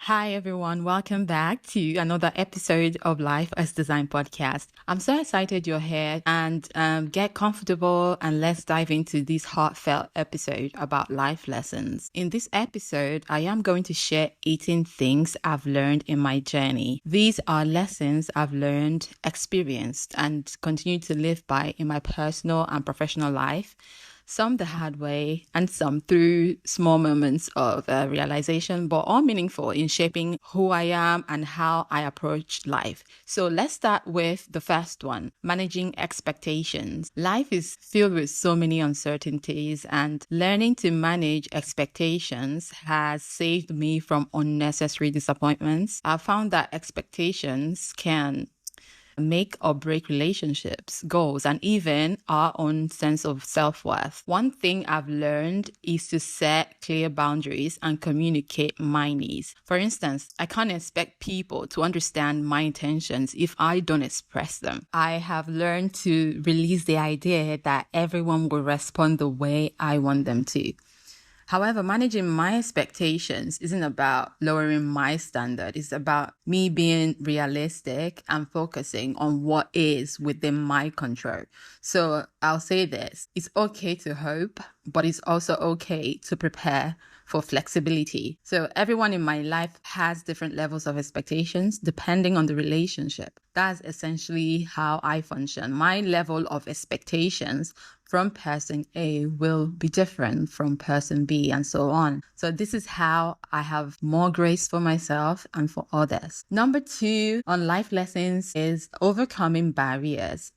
Hi, everyone. Welcome back to another episode of Life as Design podcast. I'm so excited you're here and get comfortable and let's dive into this heartfelt episode about life lessons. In this episode, I am going to share 18 things I've learned in my journey. These are lessons I've learned, experienced, and continue to live by in my personal and professional life. Some the hard way and some through small moments of realization, but all meaningful in shaping who I am and how I approach life. So let's start with the first one, managing expectations. Life is filled with so many uncertainties, and learning to manage expectations has saved me from unnecessary disappointments. I've found that expectations can make or break relationships, goals, and even our own sense of self-worth. One thing I've learned is to set clear boundaries and communicate my needs. For instance, I can't expect people to understand my intentions if I don't express them. I have learned to release the idea that everyone will respond the way I want them to. However, managing my expectations isn't about lowering my standard. It's about me being realistic and focusing on what is within my control. So I'll say this, it's okay to hope, but it's also okay to prepare for flexibility. So everyone in my life has different levels of expectations depending on the relationship. That's essentially how I function. My level of expectations from person A will be different from person B and so on. So this is how I have more grace for myself and for others. Number 2 on life lessons is overcoming barriers.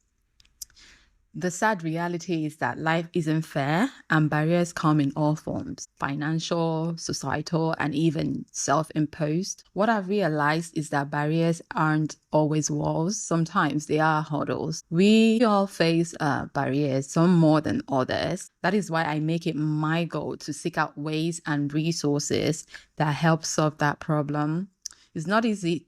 The sad reality is that life isn't fair and barriers come in all forms, financial, societal, and even self-imposed. What I've realized is that barriers aren't always walls. Sometimes they are hurdles. We all face barriers, some more than others. That is why I make it my goal to seek out ways and resources that help solve that problem. It's not easy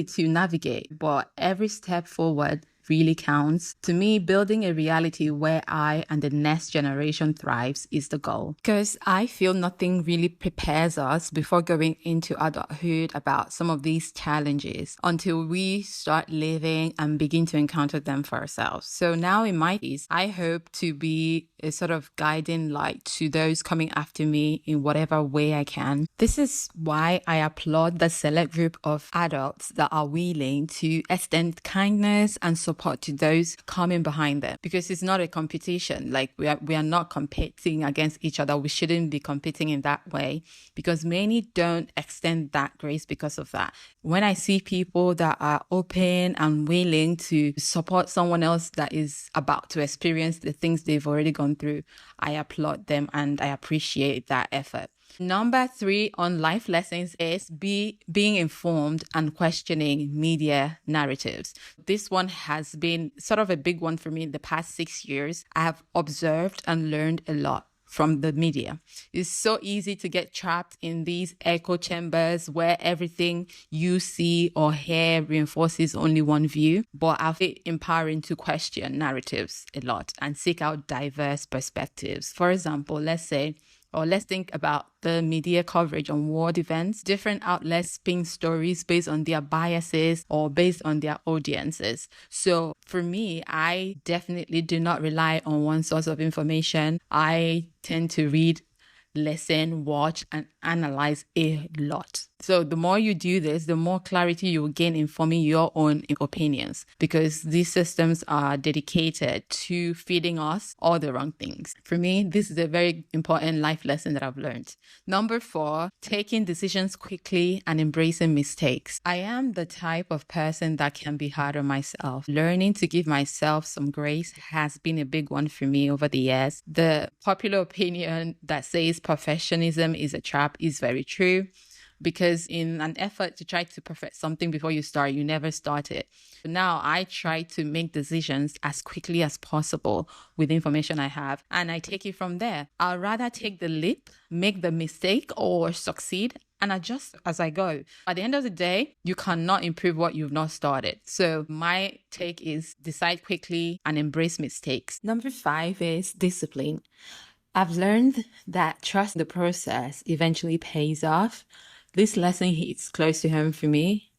to navigate, but every step forward really counts. To me, building a reality where I and the next generation thrives is the goal. Because I feel nothing really prepares us before going into adulthood about some of these challenges until we start living and begin to encounter them for ourselves. So now in my case, I hope to be a sort of guiding light to those coming after me in whatever way I can. This is why I applaud the select group of adults that are willing to extend kindness and support to those coming behind them, because it's not a competition. Like we are not competing against each other. We shouldn't be competing in that way, because many don't extend that grace because of that. When I see people that are open and willing to support someone else that is about to experience the things they've already gone through, I applaud them and I appreciate that effort. Number 3 on life lessons is being informed and questioning media narratives. This one has been sort of a big one for me in the past 6 years. I have observed and learned a lot from the media. It's so easy to get trapped in these echo chambers where everything you see or hear reinforces only one view. But I feel empowering to question narratives a lot and seek out diverse perspectives. For example, let's think about the media coverage on world events. Different outlets spin stories based on their biases or based on their audiences. So for me, I definitely do not rely on one source of information. I tend to read, listen, watch, and analyze a lot. So the more you do this, the more clarity you will gain in forming your own opinions, because these systems are dedicated to feeding us all the wrong things. For me, this is a very important life lesson that I've learned. Number 4, taking decisions quickly and embracing mistakes. I am the type of person that can be hard on myself. Learning to give myself some grace has been a big one for me over the years. The popular opinion that says perfectionism is a trap is very true, because in an effort to try to perfect something before you start, you never start it. Now I try to make decisions as quickly as possible with the information I have, and I take it from there. I'll rather take the leap, make the mistake, or succeed and adjust as I go. At the end of the day, you cannot improve what you've not started. So my take is decide quickly and embrace mistakes. Number 5 is discipline. I've learned that trust the process eventually pays off. This lesson hits close to home for me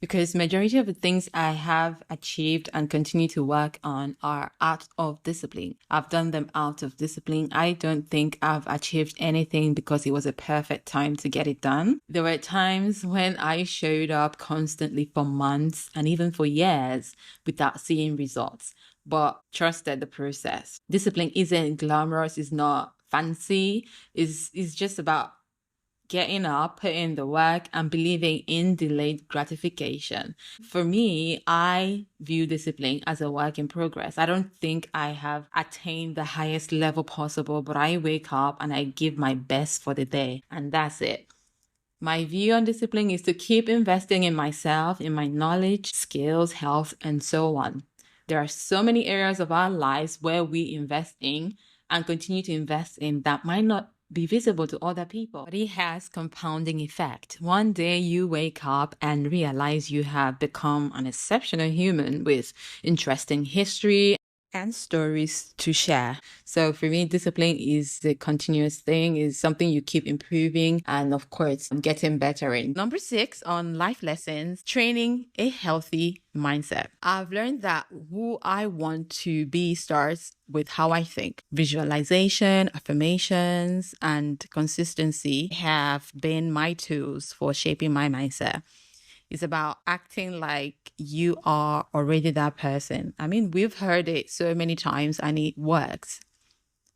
because majority of the things I have achieved and continue to work on are out of discipline. I've done them out of discipline. I don't think I've achieved anything because it was a perfect time to get it done. There were times when I showed up constantly for months and even for years without seeing results, but trusted the process. Discipline isn't glamorous, it's not fancy, it's just about getting up, putting the work, and believing in delayed gratification. For me, I view discipline as a work in progress. I don't think I have attained the highest level possible, but I wake up and I give my best for the day, and that's it. My view on discipline is to keep investing in myself, in my knowledge, skills, health, and so on. There are so many areas of our lives where we invest in and continue to invest in that might not be visible to other people, but it has compounding effect. One day you wake up and realize you have become an exceptional human with interesting history and stories to share. So for me, discipline is a continuous thing, is something you keep improving and of course getting better in. Number 6 on life lessons, training a healthy mindset. I've learned that who I want to be starts with how I think. Visualization, affirmations, and consistency have been my tools for shaping my mindset. It's about acting like you are already that person. I mean, we've heard it so many times and it works.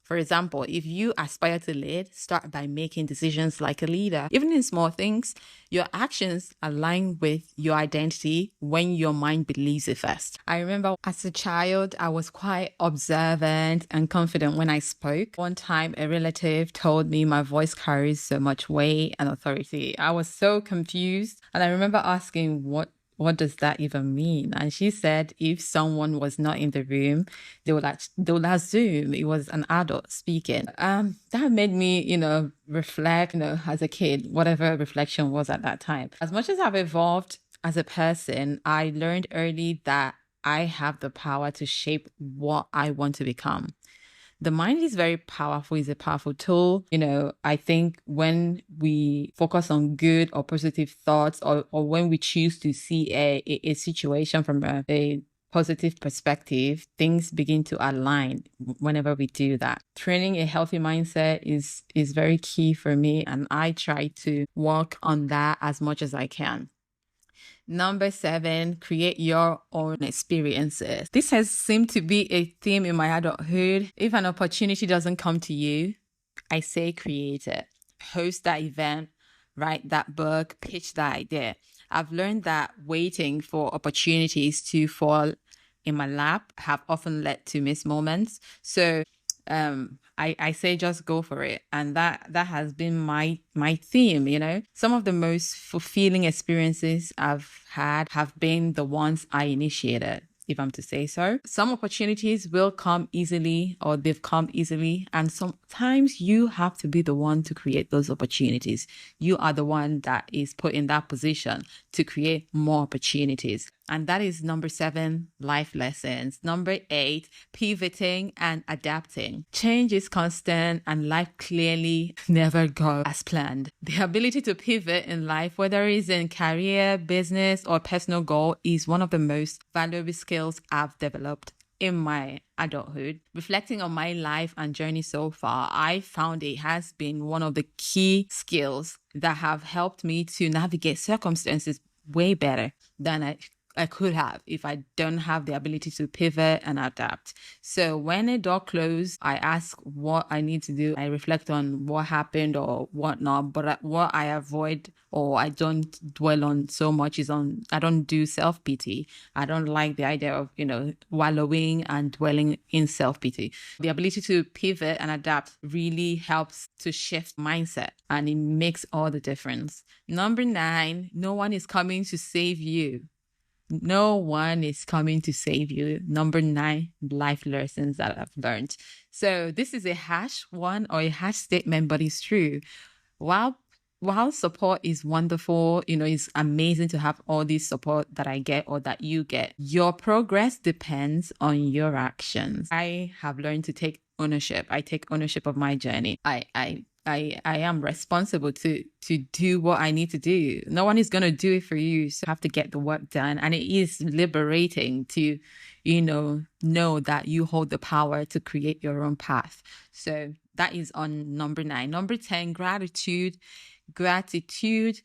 For example, if you aspire to lead, start by making decisions like a leader. Even in small things, your actions align with your identity when your mind believes it first. I remember as a child, I was quite observant and confident when I spoke. One time, a relative told me my voice carries so much weight and authority. I was so confused. And I remember asking, what does that even mean? And she said if someone was not in the room, they would assume it was an adult speaking. That made me, reflect, as a kid, whatever reflection was at that time. As much as I've evolved as a person, I learned early that I have the power to shape what I want to become. The mind is very powerful, it's a powerful tool. I think when we focus on good or positive thoughts or when we choose to see a situation from a positive perspective, things begin to align whenever we do that. Training a healthy mindset is very key for me, and I try to work on that as much as I can. Number 7, create your own experiences. This has seemed to be a theme in my adulthood. If an opportunity doesn't come to you, I say create it. Host that event, write that book, pitch that idea. I've learned that waiting for opportunities to fall in my lap have often led to missed moments. So I say just go for it. And that has been my theme, Some of the most fulfilling experiences I've had have been the ones I initiated, if I'm to say so. Some opportunities will come easily or they've come easily. And sometimes you have to be the one to create those opportunities. You are the one that is put in that position to create more opportunities. And that is number 7, life lessons. Number 8, pivoting and adapting. Change is constant and life clearly never goes as planned. The ability to pivot in life, whether it's in career, business, or personal goal, is one of the most valuable skills I've developed in my adulthood. Reflecting on my life and journey so far, I found it has been one of the key skills that have helped me to navigate circumstances way better than I could have if I don't have the ability to pivot and adapt. So when a door closes, I ask what I need to do. I reflect on what happened or what not, but what I avoid or I don't dwell on so much is I don't do self-pity. I don't like the idea of, wallowing and dwelling in self-pity. The ability to pivot and adapt really helps to shift mindset, and it makes all the difference. Number 9, no one is coming to save you. No one is coming to save you. Number 9, life lessons that I've learned. So this is a hash one or a hash statement, but it's true. While support is wonderful, it's amazing to have all this support that I get or that you get. Your progress depends on your actions. I have learned to take ownership. I take ownership of my journey. I I am responsible to do what I need to do. No one is going to do it for you. So you have to get the work done. And it is liberating to, know that you hold the power to create your own path. So that is on number 9. Number 10, gratitude. Gratitude.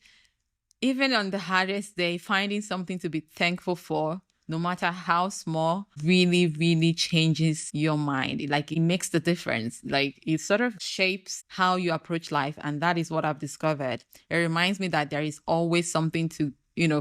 Even on the hardest day, finding something to be thankful for, no matter how small, really, really changes your mind. Like, it makes the difference. Like, it sort of shapes how you approach life. And that is what I've discovered. It reminds me that there is always something to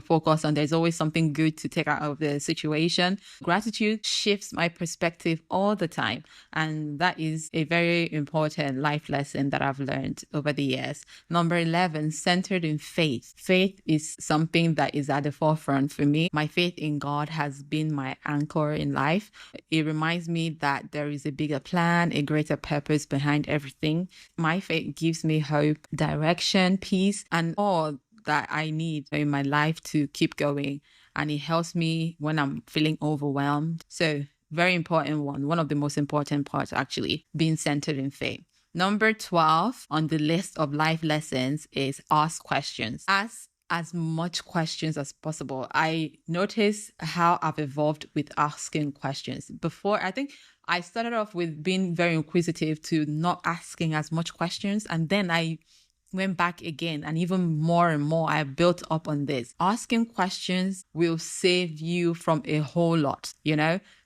focus on. There's always something good to take out of the situation. Gratitude shifts my perspective all the time. And that is a very important life lesson that I've learned over the years. Number 11, centered in faith. Faith is something that is at the forefront for me. My faith in God has been my anchor in life. It reminds me that there is a bigger plan, a greater purpose behind everything. My faith gives me hope, direction, peace, and all that I need in my life to keep going. And it helps me when I'm feeling overwhelmed. So very important one of the most important parts, actually, being centered in faith. Number 12 on the list of life lessons is ask questions. Ask as much questions as possible. I notice how I've evolved with asking questions. Before, I think I started off with being very inquisitive to not asking as much questions. And then I went back again, and even more and more I built up on this. Asking questions will save you from a whole lot,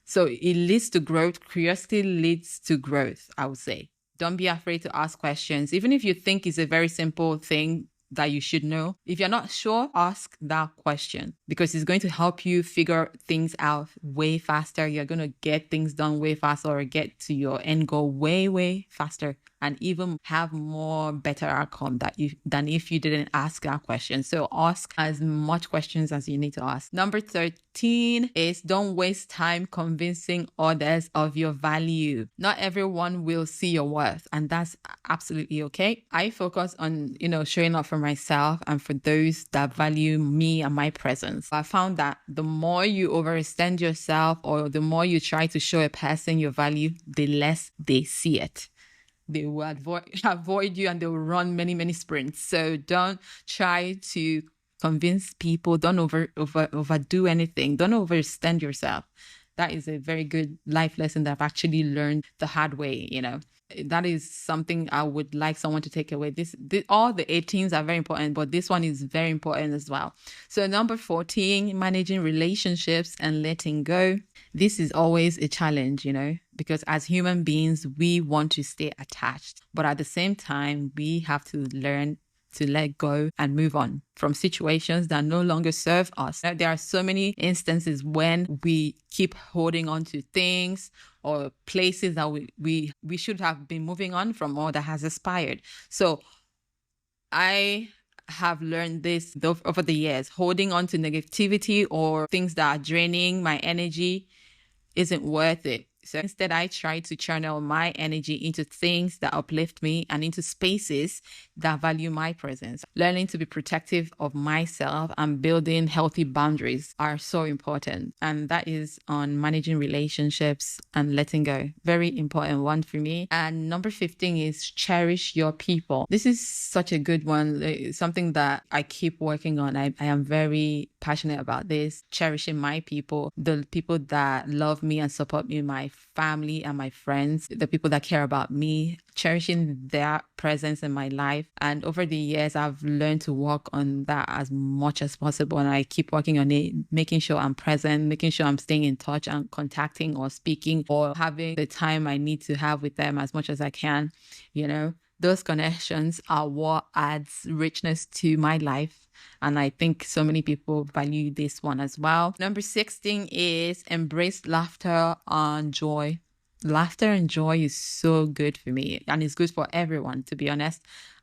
so it leads to growth. Curiosity leads to growth, I would say. Don't be afraid to ask questions, even if you think it's a very simple thing that you should know. If you're not sure, ask that question, because it's going to help you figure things out way faster. You're going to get things done way faster, or get to your end goal way, way faster, and even have more better outcome than if you didn't ask that question. So ask as much questions as you need to ask. Number 13 is don't waste time convincing others of your value. Not everyone will see your worth, and that's absolutely okay. I focus on, showing up for myself and for those that value me and my presence. I found that the more you overextend yourself, or the more you try to show a person your value, the less they see it. They will avoid you, and they will run many, many sprints. So don't try to convince people. Don't overdo anything. Don't overextend yourself. That is a very good life lesson that I've actually learned the hard way, That is something I would like someone to take away. All the 18s are very important, but this one is very important as well. So number 14, managing relationships and letting go. This is always a challenge, because as human beings, we want to stay attached. But at the same time, we have to learn to let go and move on from situations that no longer serve us. There are so many instances when we keep holding on to things or places that we should have been moving on from, or that has expired. So I have learned this over the years. Holding on to negativity or things that are draining my energy isn't worth it. So instead, I try to channel my energy into things that uplift me and into spaces that value my presence. Learning to be protective of myself and building healthy boundaries are so important. And that is on managing relationships and letting go. Very important one for me. And number 15 is cherish your people. This is such a good one. Something that I keep working on. I am very passionate about this. Cherishing my people, the people that love me and support me, my family and my friends, the people that care about me, cherishing their presence in my life. And over the years, I've learned to work on that as much as possible. And I keep working on it, making sure I'm present, making sure I'm staying in touch and contacting or speaking or having the time I need to have with them as much as I can. Those connections are what adds richness to my life. And I think so many people value this one as well. Number 16 is embrace laughter and joy. Laughter and joy is so good for me, and it's good for everyone, to be honest.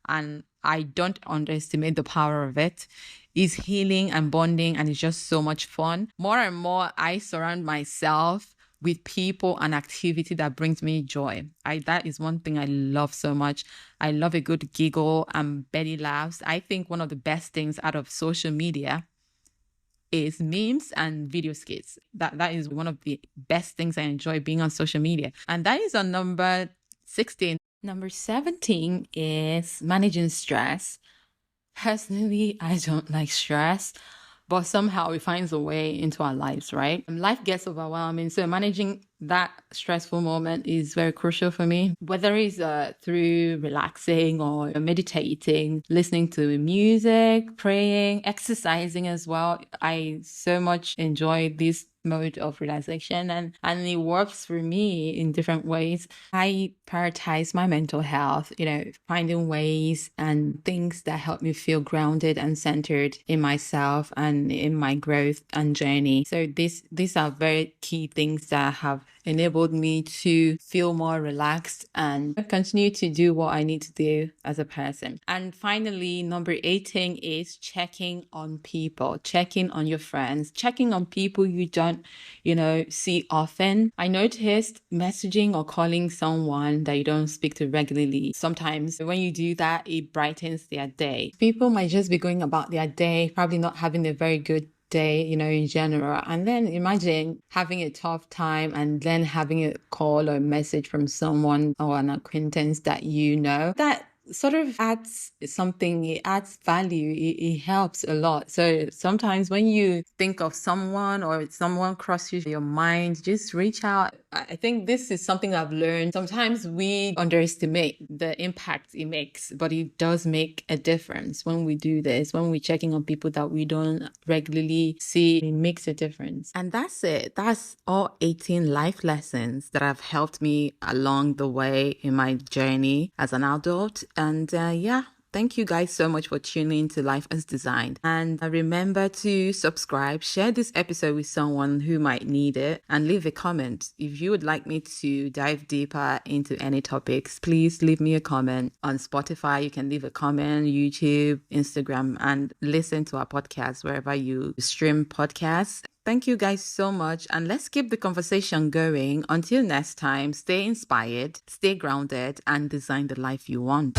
And I don't underestimate the power of it. It's healing and bonding, and it's just so much fun. More and more, I surround myself with people and activity that brings me joy. That is one thing I love so much. I love a good giggle and belly laughs. I think one of the best things out of social media is memes and video skits. That is one of the best things I enjoy being on social media. And that is on number 16. Number 17 is managing stress. Personally, I don't like stress, but somehow it finds a way into our lives, right? Life gets overwhelming. So managing that stressful moment is very crucial for me, whether it's through relaxing or meditating, listening to music, praying, exercising as well. I so much enjoy this mode of relaxation, and it works for me in different ways. I prioritize my mental health, finding ways and things that help me feel grounded and centered in myself and in my growth and journey. So these are very key things that have enabled me to feel more relaxed and continue to do what I need to do as a person. And finally, number 18 is checking on people, checking on your friends, checking on people you don't, see often. I noticed messaging or calling someone that you don't speak to regularly. Sometimes when you do that, it brightens their day. People might just be going about their day, probably not having a very good day, in general. And then imagine having a tough time and then having a call or a message from someone or an acquaintance that that sort of adds something, it adds value, it helps a lot. So sometimes when you think of someone or someone crosses your mind, just reach out. I think this is something I've learned. Sometimes we underestimate the impact it makes, but it does make a difference when we do this, when we're checking on people that we don't regularly see. It makes a difference. And that's it. That's all 18 life lessons that have helped me along the way in my journey as an adult. And thank you guys so much for tuning into Life as Designed. And remember to subscribe, share this episode with someone who might need it, and leave a comment. If you would like me to dive deeper into any topics, please leave me a comment. On Spotify, you can leave a comment, YouTube, Instagram, and listen to our podcast wherever you stream podcasts. Thank you guys so much, and let's keep the conversation going. Until next time, stay inspired, stay grounded, and design the life you want.